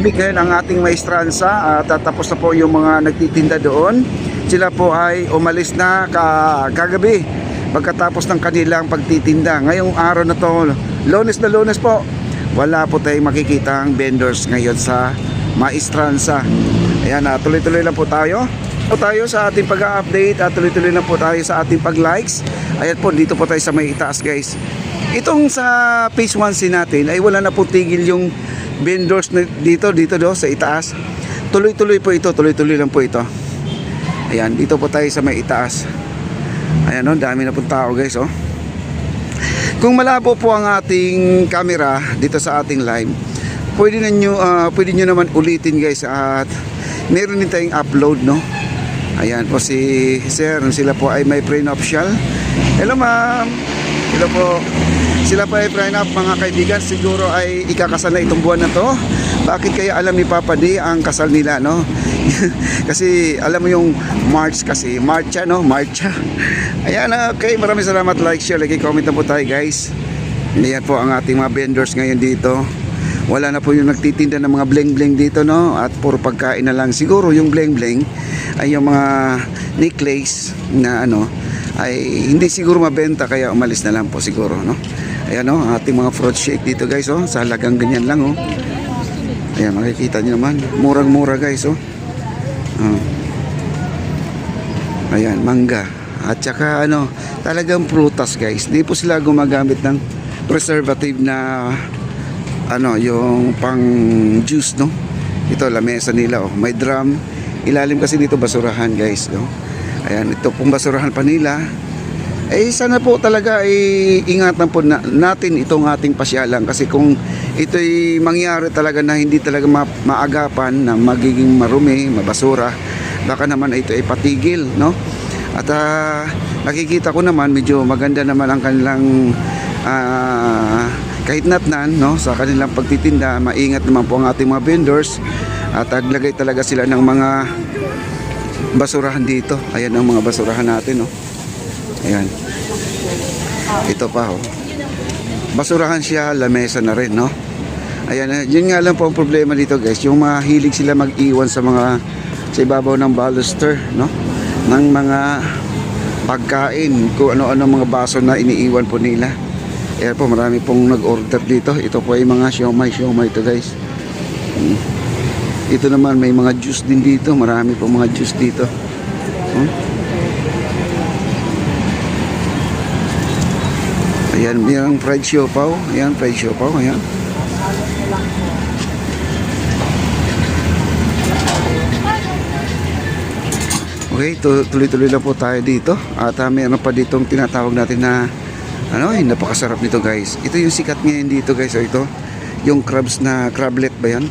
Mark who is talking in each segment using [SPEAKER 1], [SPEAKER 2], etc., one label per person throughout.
[SPEAKER 1] tahimik ngayon ang ating maestransa at tapos na po yung mga nagtitinda doon. Sila po ay umalis na kagabi pagkatapos ng kanilang pagtitinda. Ngayong araw na to, Lunes na Lunes po, wala po tayong makikita ang vendors ngayon sa maestransa. Ayan, tuloy-tuloy lang po tayo sa ating pag-update at tuloy-tuloy lang po tayo sa ating pag-likes. Ayan po, dito po tayo sa may itaas guys. Itong sa phase 1C natin ay wala na po tigil yung vendors na dito do sa itaas. Tuloy-tuloy po ito, tuloy-tuloy lang po ito. Ayan, dito po tayo sa may itaas. Ayan, dami na po tao guys, oh. Kung malabo po ang ating camera dito sa ating live, pwede nyo naman ulitin guys, at meron din tayong upload, no. Ayan po si Sir, sila po ay may prenuptial. Hello ma'am. Hello po. Sila po ay prenup mga kaibigan, siguro ay ikakasal na itong buwan na to. Bakit kaya alam ni Papa D ang kasal nila, no? Kasi alam mo yung March kasi, Marcha, no? Marcha. Ayan, okay, maraming salamat, like, share, like, comment na po tayo guys. Ayan po ang ating mga vendors ngayon dito. Wala na po yung nagtitinda ng mga bling-bling dito, no? At puro pagkain na lang. Siguro yung bling-bling ay yung mga necklace na ay hindi siguro mabenta kaya umalis na lang po siguro, no? Ayan, ating mga fruit shake dito guys, sa halagang ganyan lang, Ayan, makikita nyo naman, murang-mura guys, Ayan, mangga. At saka talagang prutas guys. Hindi po sila gumagamit ng preservative na yung pang juice, no? Ito lamesa nila, may drum. Ilalim kasi dito basurahan guys, no? Ayan, ito pong basurahan pa nila. Sana po talaga ingatan po natin itong ating pasyalan, kasi kung ito'y mangyari talaga na hindi talaga maagapan na magiging marumi, mabasura, baka naman ito ay patigil, no? At nakikita ko naman medyo maganda naman ang kanilang kahit natnan, no, sa kanilang pagtitinda. Maingat naman po ang ating mga vendors at naglagay talaga sila ng mga basurahan dito. Ayan ang mga basurahan natin, no. Ayan. Ito pa, basurahan siya, lamesa na rin, no. Ayan, yun nga lang po ang problema dito guys, yung mahilig sila mag-iwan sa ibabaw ng baluster, no, ng mga pagkain, kung ano-ano mga baso na iniiwan po nila. Ayan po, marami pong nag-order dito. Ito po ay mga siomay ito guys. Ito naman may mga juice din dito, marami pong mga juice dito. Ayan, mayroong fried siopaw. Ayan, fried siopaw, ayan. Okay, tuloy-tuloy lang po tayo dito. At mayroon pa ditong tinatawag natin na napakasarap nito guys. Ito yung sikat ngayon dito guys. Ito yung crabs na crablet ba yan?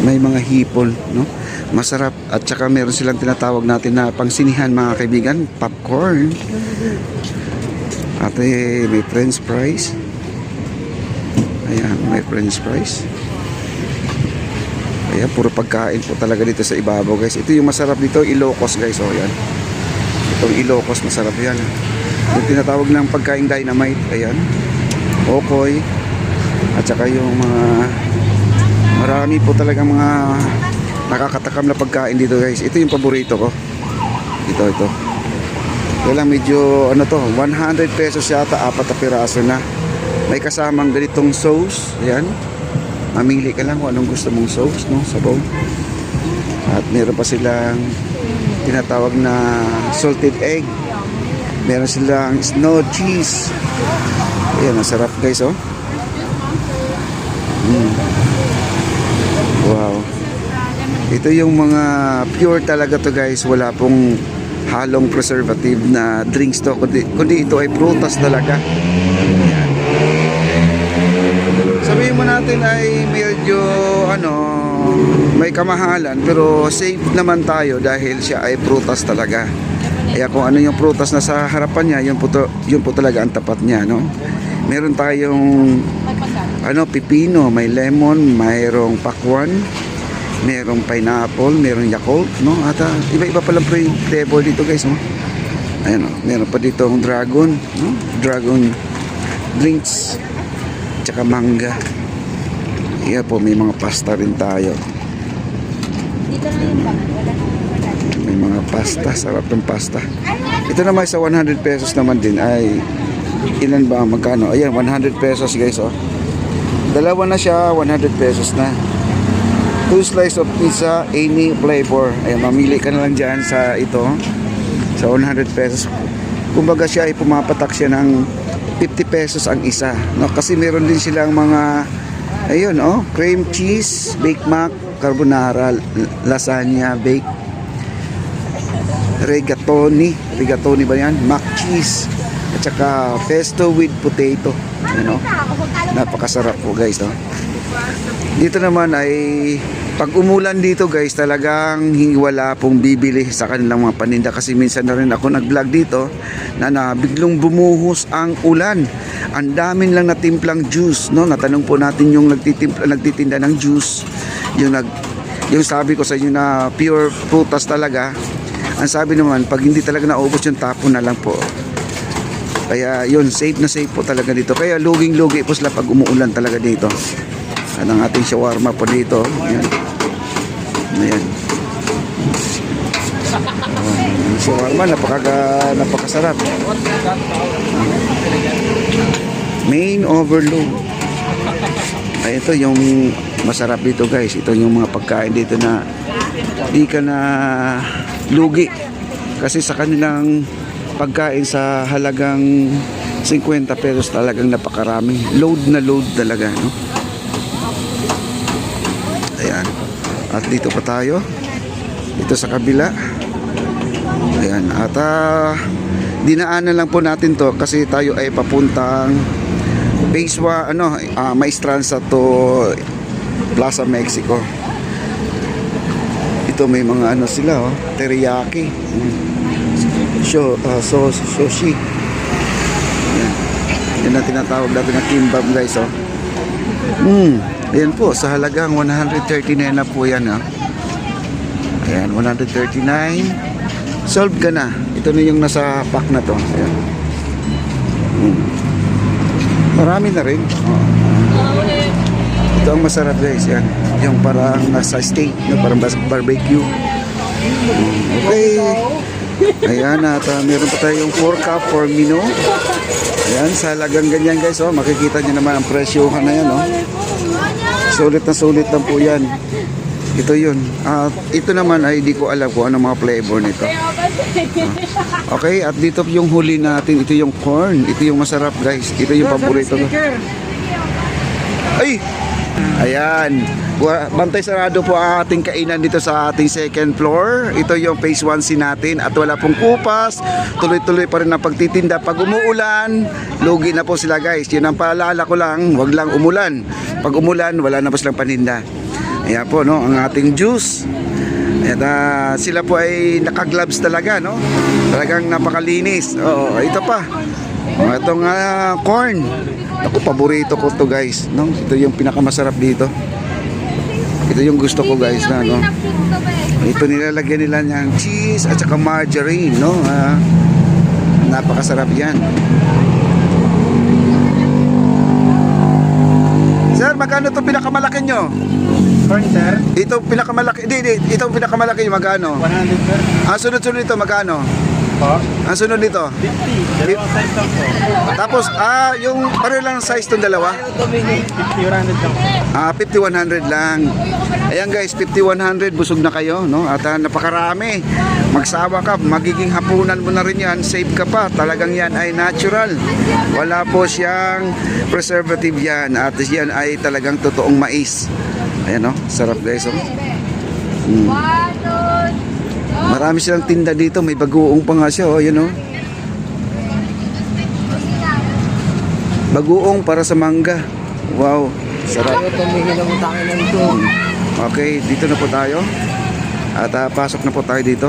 [SPEAKER 1] May mga hipon, no? Masarap. At saka meron silang tinatawag natin na pangsinihan mga kaibigan, popcorn. At may french fries. Ayan, may french fries. Ayan, puro pagkain po talaga dito sa ibabaw guys. Ito yung masarap dito, Ilocos guys. Ayan, itong Ilocos masarap yan. Yung tinatawag ng pagkain dynamite. Ayan, okoy. At saka yung marami po talaga mga nakakatakam na pagkain dito guys. Ito yung paborito ko. Ito kaya lang medyo 100 pesos yata, 4 na piraso na. May kasamang ganitong sauce. Ayan, mamili ka lang kung anong gusto mong sauce, no, sabaw. At meron pa silang tinatawag na salted egg. Meron silang snow cheese. Ayan, ang sarap guys, Wow. Ito yung mga pure talaga to guys. Wala pong halong preservative na drinks to, kundi ito ay prutas talaga. Ayan. Sabihin mo natin ay medyo may kamahalan, pero safe naman tayo dahil siya ay prutas talaga. Kaya kung ano yung prutas na sa harapan niya, yun po talaga ang tapat niya, no? Meron tayong pipino, may lemon, mayroong pakwan, merong pineapple, merong Yakult, no? At iba-iba palang flavor dito guys, no? Ayan, oh, meron pa dito ang dragon, no? Dragon drinks, tsaka mangga. Iya po, may mga pasta rin tayo.
[SPEAKER 2] Dito na yung bag. Wala nang
[SPEAKER 1] May mga pasta, sarap ng pasta. Ito naman sa 100 pesos naman din ay ilan ba magkano? Ayan, 100 pesos guys, oh. Dalawa na siya, 100 pesos na. 2 slice of pizza, any flavor. Ayan, mamili ka na lang dyan sa ito. Sa 100 pesos. Kumbaga siya ay pumapatak siya ng 50 pesos ang isa, no? Kasi meron din silang mga ayun, oh, cream cheese, baked mac, carbonara, lasagna, baked rigatoni ba yan? Mac cheese at saka pesto with potato. Ano? Napakasarap po guys, no? Dito naman ay pag umulan dito guys, talagang wala pong bibili sa kanilang mga paninda kasi minsan na rin ako nag-vlog dito na biglang bumuhos ang ulan. Ang damin lang natimplang juice, no? Natanong po natin yung nagtitinda ng juice, yung sabi ko sa inyo na pure prutas talaga. Ang sabi naman, pag hindi talaga naubos yung tapon na lang po. Kaya yun, safe na safe po talaga dito. Kaya luging-lugi po sila pag umuulan talaga dito. At ang ating shawarma po dito. Ayan. Ayan. Ang shawarma, napakasarap. Main overload. Ay, ito yung masarap dito guys. Ito yung mga pagkain dito na di ka na lugi. Kasi sa kanilang pagkain sa halagang 50 pesos talagang napakarami. Load na load talaga, no? Ayan. At dito pa tayo. Dito sa kabila. Ayan. At dinaanan lang po natin to kasi tayo ay papuntang Maestranza to Plaza Mexico. Ito may mga ano sila, oh, teriyaki. Sushi. Yan ang tinatawag natin na kimbap guys, oh. Ayan po, sa halagang 139 na po yan, oh. Ayan, 139. Solve ka na. Ito na yung nasa pack na to. Ayan. Marami na rin. Oh. Ito ang masarap guys, yan. Yung parang nasa steak, no? Parang barbecue. Okay. Ayan, at meron pa tayong 4 cup for menu. Ayan, sa halagang ganyan guys, oh, makikita nyo naman ang presyohan na yan, oh. Sulit lang po yan. Ito yun. Ito naman ay di ko alam kung ano mga flavor nito. Okay, at dito yung huli natin, ito yung corn. Ito yung masarap guys. Ito yung paborito ko. Ay! Ayan. Bantay sarado po ang ating kainan dito sa ating second floor. Ito yung phase 1C natin at wala pong kupas. Tuloy-tuloy pa rin ang pagtitinda. Pag umuulan, lugi na po sila guys. Yun ang paalala ko lang, wag lang umulan. Pag umulan, wala na po silang paninda. Ayan po, no, ang ating juice. At sila po ay naka-gloves talaga, no? Talagang napakalinis. Oo, ito pa. Itong corn. Ako, paborito ko to guys, no? Ito yung pinakamasarap dito. Ito yung gusto ko guys na, no? Ito nilalagyan nila ng cheese at saka margarine, no? Napakasarap yan. Sir, magkano itong pinakamalaki nyo?
[SPEAKER 3] Corn, sir?
[SPEAKER 1] Itong pinakamalaki, itong pinakamalaki nyo, magkano?
[SPEAKER 3] 100, sir.
[SPEAKER 1] Ang sunod-sunod nito, magkano?
[SPEAKER 3] Po?
[SPEAKER 1] Ang sunod nito?
[SPEAKER 3] 50. Dalawang size lang po.
[SPEAKER 1] Tapos, yung pareho lang size itong dalawa?
[SPEAKER 3] 50, 100 lang po.
[SPEAKER 1] 50-100 lang. Ayan guys, 50-100, busog na kayo, no? At napakarami. Magsawa ka, magiging hapunan mo na rin yan, safe ka pa. Talagang yan ay natural. Wala po siyang preservative yan. At yan ay talagang totoong mais. Ayan, no? Sarap guys, oh. Marami silang tinda dito, may bagoong pa nga siya, oh, yun, oh. Bagoong para sa mangga. Wow, sarap. Okay, dito na po tayo. At pasok na po tayo dito.